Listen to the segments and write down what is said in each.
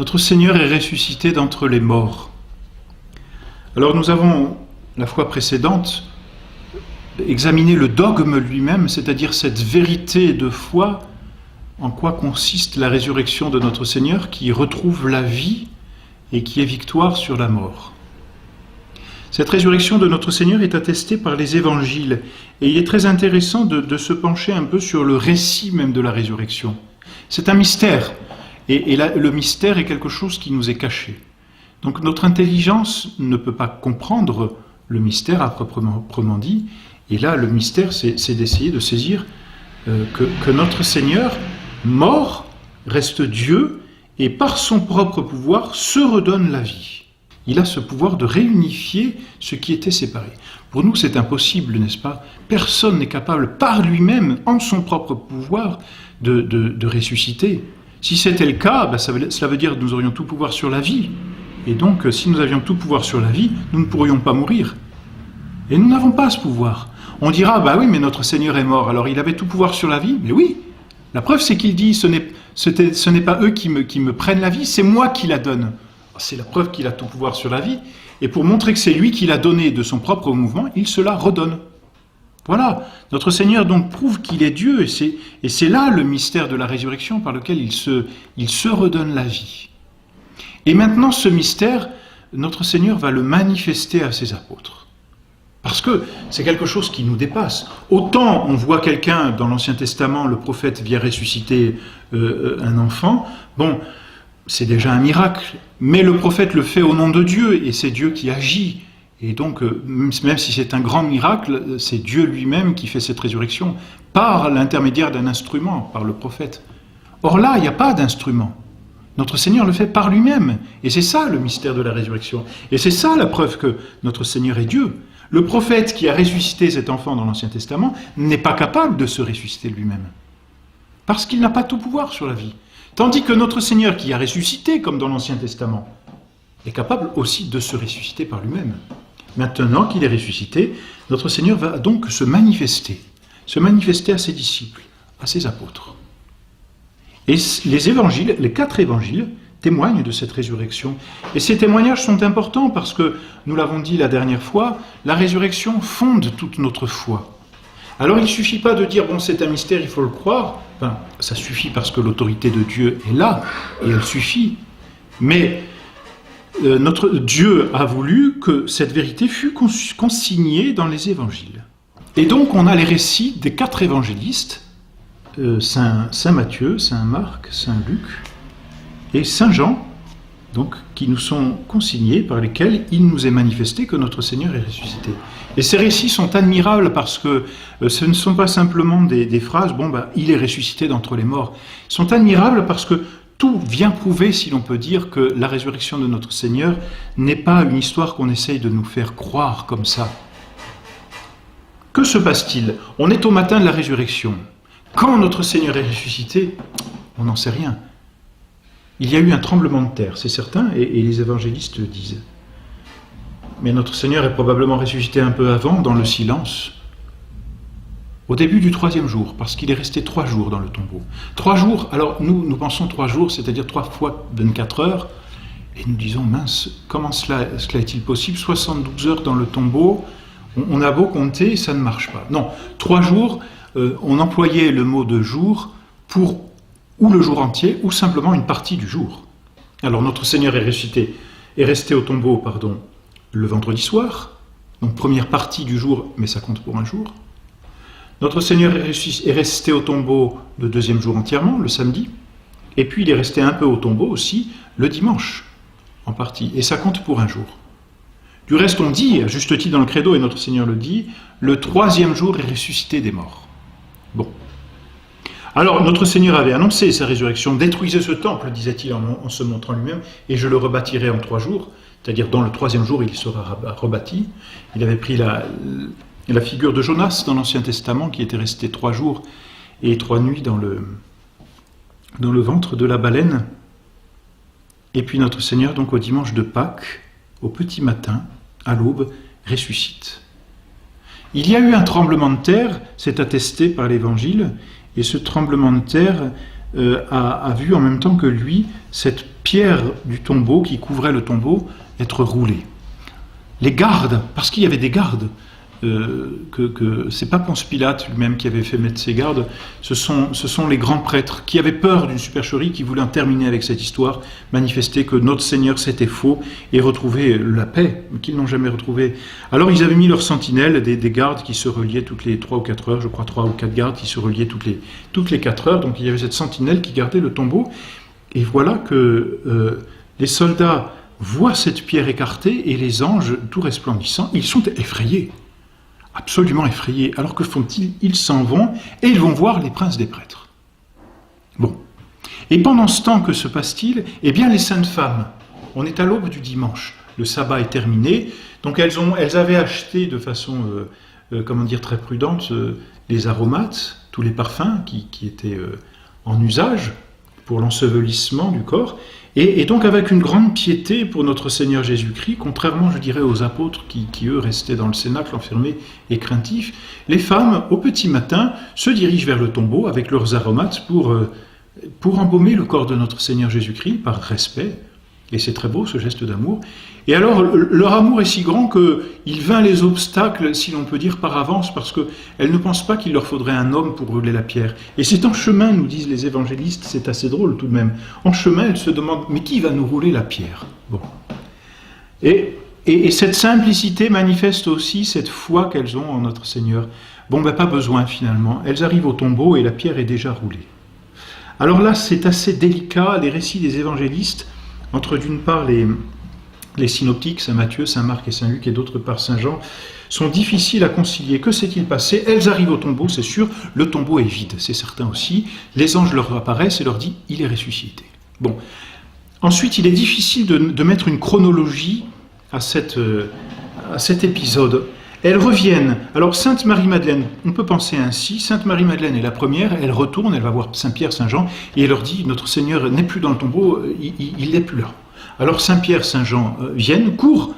Notre Seigneur est ressuscité d'entre les morts. Alors nous avons, la fois précédente, examiné le dogme lui-même, c'est-à-dire cette vérité de foi, en quoi consiste la résurrection de notre Seigneur qui retrouve la vie et qui est victoire sur la mort. Cette résurrection de notre Seigneur est attestée par les évangiles et il est très intéressant de se pencher un peu sur le récit même de la résurrection. C'est un mystère et là, le mystère est quelque chose qui nous est caché. Donc notre intelligence ne peut pas comprendre le mystère à proprement dit et là le mystère c'est d'essayer de saisir que notre Seigneur, mort, reste Dieu et par son propre pouvoir se redonne la vie. Il a ce pouvoir de réunifier ce qui était séparé. Pour nous, c'est impossible, n'est-ce pas? Personne n'est capable, par lui-même, en son propre pouvoir, de ressusciter. Si c'était le cas, cela veut dire que nous aurions tout pouvoir sur la vie. Et donc, si nous avions tout pouvoir sur la vie, nous ne pourrions pas mourir. Et nous n'avons pas ce pouvoir. On dira, bah oui, mais notre Seigneur est mort, alors il avait tout pouvoir sur la vie? Mais oui, la preuve, c'est qu'il dit, ce n'est pas eux qui me prennent la vie, c'est moi qui la donne. C'est la preuve qu'il a tout pouvoir sur la vie. Et pour montrer que c'est lui qui l'a donné de son propre mouvement, il se la redonne. Voilà. Notre Seigneur donc prouve qu'il est Dieu. Et c'est là le mystère de la résurrection par lequel il se redonne la vie. Et maintenant, ce mystère, notre Seigneur va le manifester à ses apôtres. Parce que c'est quelque chose qui nous dépasse. Autant on voit quelqu'un dans l'Ancien Testament, le prophète vient ressusciter un enfant, bon, c'est déjà un miracle, mais le prophète le fait au nom de Dieu, et c'est Dieu qui agit. Et donc, même si c'est un grand miracle, c'est Dieu lui-même qui fait cette résurrection, par l'intermédiaire d'un instrument, par le prophète. Or là, il n'y a pas d'instrument. Notre Seigneur le fait par lui-même, et c'est ça le mystère de la résurrection. Et c'est ça la preuve que notre Seigneur est Dieu. Le prophète qui a ressuscité cet enfant dans l'Ancien Testament n'est pas capable de se ressusciter lui-même, parce qu'il n'a pas tout pouvoir sur la vie. Tandis que notre Seigneur qui a ressuscité, comme dans l'Ancien Testament, est capable aussi de se ressusciter par lui-même. Maintenant qu'il est ressuscité, notre Seigneur va donc se manifester à ses disciples, à ses apôtres. Et les évangiles, les 4 évangiles, témoignent de cette résurrection. Et ces témoignages sont importants parce que, nous l'avons dit la dernière fois, la résurrection fonde toute notre foi. Alors il ne suffit pas de dire, bon, c'est un mystère, il faut le croire. Enfin, ça suffit parce que l'autorité de Dieu est là, et elle suffit. Mais notre Dieu a voulu que cette vérité fût consignée dans les évangiles. Et donc on a les récits des 4 évangélistes, Saint Matthieu, Saint Marc, Saint Luc et Saint Jean, donc, qui nous sont consignés, par lesquels il nous est manifesté que notre Seigneur est ressuscité. Et ces récits sont admirables parce que ce ne sont pas simplement des phrases, bon, il est ressuscité d'entre les morts. Ils sont admirables parce que tout vient prouver, si l'on peut dire, que la résurrection de notre Seigneur n'est pas une histoire qu'on essaye de nous faire croire comme ça. Que se passe-t-il? On est au matin de la résurrection. Quand notre Seigneur est ressuscité, on n'en sait rien. Il y a eu un tremblement de terre, c'est certain, et les évangélistes le disent. Mais notre Seigneur est probablement ressuscité un peu avant, dans le silence, au début du 3e jour, parce qu'il est resté 3 jours dans le tombeau. 3 jours, alors nous pensons 3 jours, c'est-à-dire 3 fois 24 heures, et nous disons, mince, comment cela est-il possible? 72 heures dans le tombeau, on a beau compter, ça ne marche pas. Non, 3 jours, on employait le mot de jour pour ou le jour entier, ou simplement une partie du jour. Alors notre Seigneur est resté au tombeau, le vendredi soir, donc première partie du jour, mais ça compte pour un jour. Notre Seigneur est resté au tombeau le 2e jour entièrement, le samedi, et puis il est resté un peu au tombeau aussi le dimanche, en partie, et ça compte pour un jour. Du reste, on dit, à juste titre dans le credo, et notre Seigneur le dit, le 3e jour est ressuscité des morts. Bon. Alors, notre Seigneur avait annoncé sa résurrection, « Détruisez ce temple, disait-il en se montrant lui-même, et je le rebâtirai en 3 jours. » C'est-à-dire, dans le 3e jour, il sera rebâti. Il avait pris la figure de Jonas dans l'Ancien Testament, qui était resté 3 jours et 3 nuits dans le ventre de la baleine. Et puis notre Seigneur, donc au dimanche de Pâques, au petit matin, à l'aube, ressuscite. Il y a eu un tremblement de terre, c'est attesté par l'Évangile, Et ce tremblement de terre a vu en même temps que lui cette pierre du tombeau qui couvrait le tombeau être roulée. Les gardes, parce qu'il y avait des gardes, c'est pas Ponce Pilate lui-même qui avait fait mettre ses gardes, ce sont les grands prêtres qui avaient peur d'une supercherie, qui voulaient en terminer avec cette histoire, manifester que notre Seigneur c'était faux et retrouver la paix qu'ils n'ont jamais retrouvée. Alors ils avaient mis leurs sentinelles, des gardes qui se reliaient toutes les 3 ou 4 heures, je crois 3 ou 4 gardes qui se reliaient toutes les 4 heures, donc il y avait cette sentinelle qui gardait le tombeau, et voilà que les soldats voient cette pierre écartée et les anges tout resplendissants, ils sont effrayés. Absolument effrayés. Alors que font-ils? Ils s'en vont et ils vont voir les princes des prêtres. Bon. Et pendant ce temps, que se passe-t-il? Eh bien, les saintes femmes, on est à l'aube du dimanche. Le sabbat est terminé. Donc, elles avaient acheté de façon, très prudente, les aromates, tous les parfums qui étaient en usage pour l'ensevelissement du corps. Et donc avec une grande piété pour notre Seigneur Jésus-Christ, contrairement, je dirais, aux apôtres qui eux, restaient dans le cénacle, enfermés et craintifs, les femmes, au petit matin, se dirigent vers le tombeau avec leurs aromates pour embaumer le corps de notre Seigneur Jésus-Christ, par respect. Et c'est très beau, ce geste d'amour. Et alors, leur amour est si grand qu'il vainc les obstacles, si l'on peut dire, par avance, parce qu'elles ne pensent pas qu'il leur faudrait un homme pour rouler la pierre. Et c'est en chemin, nous disent les évangélistes, c'est assez drôle tout de même. En chemin, elles se demandent, mais qui va nous rouler la pierre? Bon. Et cette simplicité manifeste aussi cette foi qu'elles ont en notre Seigneur. Bon, pas besoin finalement. Elles arrivent au tombeau et la pierre est déjà roulée. Alors là, c'est assez délicat, les récits des évangélistes, entre d'une part les synoptiques, Saint Matthieu, Saint Marc et Saint Luc, et d'autre part Saint Jean, sont difficiles à concilier. Que s'est-il passé? Elles arrivent au tombeau, c'est sûr, le tombeau est vide, c'est certain aussi. Les anges leur apparaissent et leur disent « il est ressuscité ». Bon. Ensuite, il est difficile de mettre une chronologie à cet épisode. Elles reviennent. Alors, Sainte Marie-Madeleine, on peut penser ainsi, Sainte Marie-Madeleine est la première, elle retourne, elle va voir Saint-Pierre, Saint-Jean, et elle leur dit, notre Seigneur n'est plus dans le tombeau, il n'est plus là. Alors Saint-Pierre, Saint-Jean viennent, courent,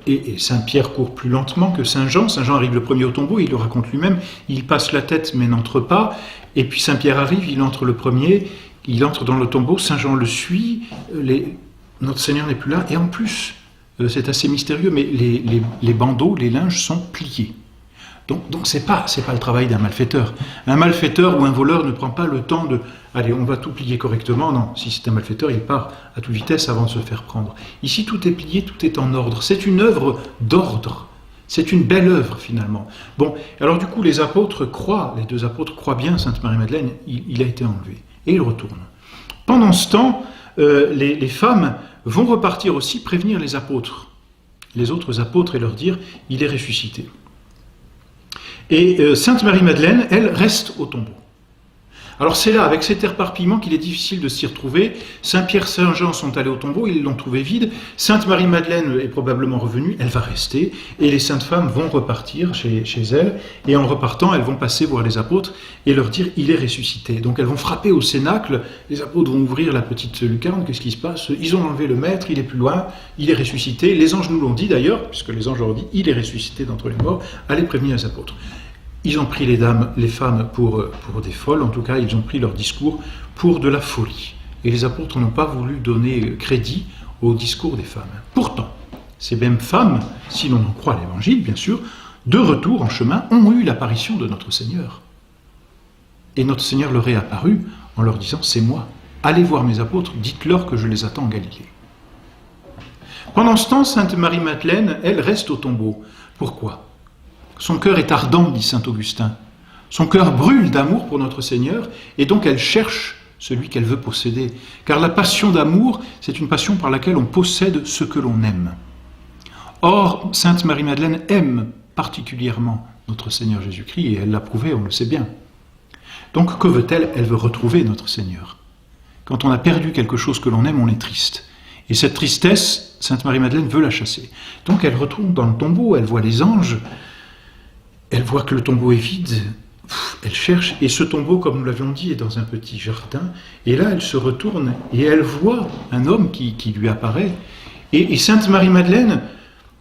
et Saint-Pierre court plus lentement que Saint-Jean. Saint-Jean arrive le premier au tombeau, il le raconte lui-même, il passe la tête mais n'entre pas, et puis Saint-Pierre arrive, il entre le premier, il entre dans le tombeau, Saint-Jean le suit, notre Seigneur n'est plus là, et en plus, c'est assez mystérieux, mais les bandeaux, les linges sont pliés. Donc c'est pas le travail d'un malfaiteur. Un malfaiteur ou un voleur ne prend pas le temps de « allez, on va tout plier correctement ». Non, si c'est un malfaiteur, il part à toute vitesse avant de se faire prendre. Ici, tout est plié, tout est en ordre. C'est une œuvre d'ordre. C'est une belle œuvre, finalement. Bon, alors du coup, les deux apôtres croient bien Sainte Marie-Madeleine, il a été enlevé. Et ils retournent. Pendant ce temps, les femmes vont repartir aussi prévenir les autres apôtres, et leur dire « il est ressuscité ». Et Sainte Marie-Madeleine, elle, reste au tombeau. Alors c'est là, avec cet éparpillement, qu'il est difficile de s'y retrouver. Saint-Pierre, Saint-Jean sont allés au tombeau, ils l'ont trouvé vide. Sainte Marie-Madeleine est probablement revenue, elle va rester. Et les saintes femmes vont repartir chez elles. Et en repartant, elles vont passer voir les apôtres et leur dire « il est ressuscité ». Donc elles vont frapper au cénacle, les apôtres vont ouvrir la petite lucarne, qu'est-ce qui se passe? Ils ont enlevé le maître, il est plus loin, il est ressuscité. Les anges nous l'ont dit d'ailleurs, puisque les anges leur ont dit « il est ressuscité d'entre les morts », allez prévenir les apôtres. Ils ont pris les femmes pour des folles, en tout cas, ils ont pris leur discours pour de la folie. Et les apôtres n'ont pas voulu donner crédit au discours des femmes. Pourtant, ces mêmes femmes, si l'on en croit l'Évangile, bien sûr, de retour en chemin, ont eu l'apparition de notre Seigneur. Et notre Seigneur leur est apparu en leur disant « c'est moi, allez voir mes apôtres, dites-leur que je les attends en Galilée ». Pendant ce temps, Sainte Marie-Madeleine, elle reste au tombeau. Pourquoi ? Son cœur est ardent, dit saint Augustin. Son cœur brûle d'amour pour notre Seigneur, et donc elle cherche celui qu'elle veut posséder. Car la passion d'amour, c'est une passion par laquelle on possède ce que l'on aime. Or, Sainte Marie-Madeleine aime particulièrement notre Seigneur Jésus-Christ, et elle l'a prouvé, on le sait bien. Donc, que veut-elle? Elle veut retrouver notre Seigneur. Quand on a perdu quelque chose que l'on aime, on est triste. Et cette tristesse, Sainte Marie-Madeleine veut la chasser. Donc elle retourne dans le tombeau, elle voit les anges, elle voit que le tombeau est vide, elle cherche, et ce tombeau, comme nous l'avions dit, est dans un petit jardin, et là elle se retourne, et elle voit un homme qui lui apparaît, et Sainte Marie-Madeleine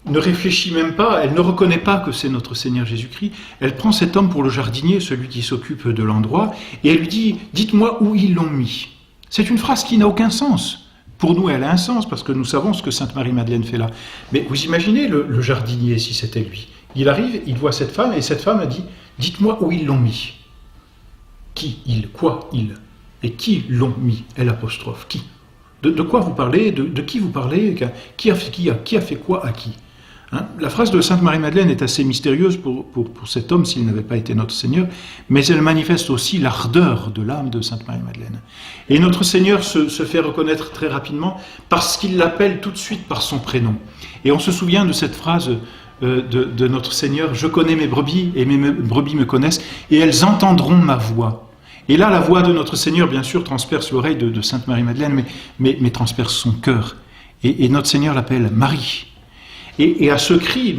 ne réfléchit même pas, elle ne reconnaît pas que c'est notre Seigneur Jésus-Christ. Elle prend cet homme pour le jardinier, celui qui s'occupe de l'endroit, et elle lui dit « Dites-moi où ils l'ont mis ». C'est une phrase qui n'a aucun sens. Pour nous, elle a un sens, parce que nous savons ce que Sainte Marie-Madeleine fait là. Mais vous imaginez le jardinier, si c'était lui. Il arrive, il voit cette femme, et cette femme a dit « Dites-moi où ils l'ont mis ». Qui, il, quoi, il. Et qui l'ont mis, L', qui. De quoi vous parlez, de qui vous parlez, qui a fait quoi à qui. Hein, la phrase de Sainte Marie-Madeleine est assez mystérieuse pour cet homme s'il n'avait pas été notre Seigneur, mais elle manifeste aussi l'ardeur de l'âme de Sainte Marie-Madeleine. Et notre Seigneur se fait reconnaître très rapidement parce qu'il l'appelle tout de suite par son prénom. Et on se souvient de cette phrase de notre Seigneur « Je connais mes brebis et mes brebis me connaissent et elles entendront ma voix ». Et là, la voix de notre Seigneur, bien sûr, transperce l'oreille de Sainte Marie-Madeleine, mais transperce son cœur. Et notre Seigneur l'appelle Marie. Et à ce cri,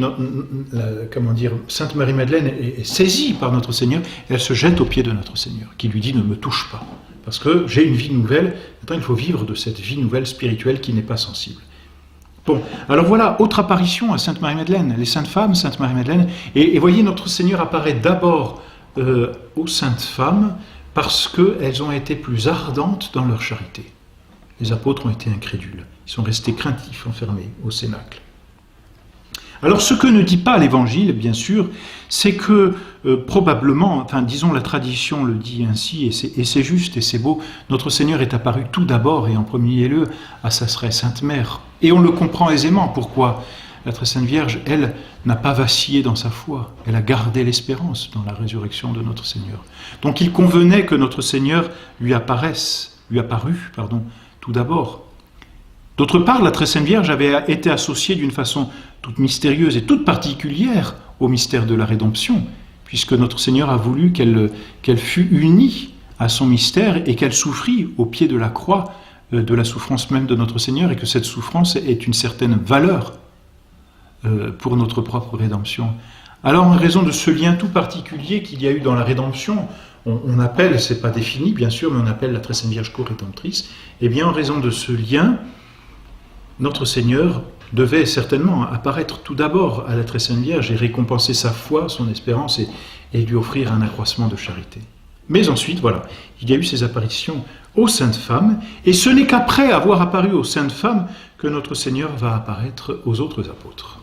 Sainte Marie-Madeleine est saisie par notre Seigneur, et elle se jette aux pieds de notre Seigneur, qui lui dit « Ne me touche pas, parce que j'ai une vie nouvelle, maintenant il faut vivre de cette vie nouvelle spirituelle qui n'est pas sensible. » Bon, alors voilà, autre apparition à Sainte Marie-Madeleine, les saintes femmes, Sainte Marie-Madeleine, et voyez, notre Seigneur apparaît d'abord aux saintes femmes, parce qu'elles ont été plus ardentes dans leur charité. Les apôtres ont été incrédules, ils sont restés craintifs, enfermés au cénacle. Alors ce que ne dit pas l'Évangile, bien sûr, c'est que probablement, enfin disons la tradition le dit ainsi, et c'est juste et c'est beau, notre Seigneur est apparu tout d'abord et en premier lieu à sa Sainte Mère. Et on le comprend aisément, pourquoi ? La très Sainte Vierge, elle, n'a pas vacillé dans sa foi, elle a gardé l'espérance dans la résurrection de notre Seigneur. Donc il convenait que notre Seigneur lui apparût, tout d'abord. D'autre part, la très Sainte Vierge avait été associée d'une façon toute mystérieuse et toute particulière au mystère de la rédemption, puisque notre Seigneur a voulu qu'elle fût unie à son mystère et qu'elle souffrit au pied de la croix de la souffrance même de notre Seigneur, et que cette souffrance ait une certaine valeur pour notre propre rédemption. Alors, en raison de ce lien tout particulier qu'il y a eu dans la rédemption, on appelle, c'est pas défini bien sûr, mais on appelle la très Sainte Vierge co-rédemptrice, et bien en raison de ce lien, notre Seigneur devait certainement apparaître tout d'abord à la très Sainte Vierge et récompenser sa foi, son espérance et lui offrir un accroissement de charité. Mais ensuite, voilà, il y a eu ces apparitions aux saintes femmes, et ce n'est qu'après avoir apparu aux saintes femmes que notre Seigneur va apparaître aux autres apôtres.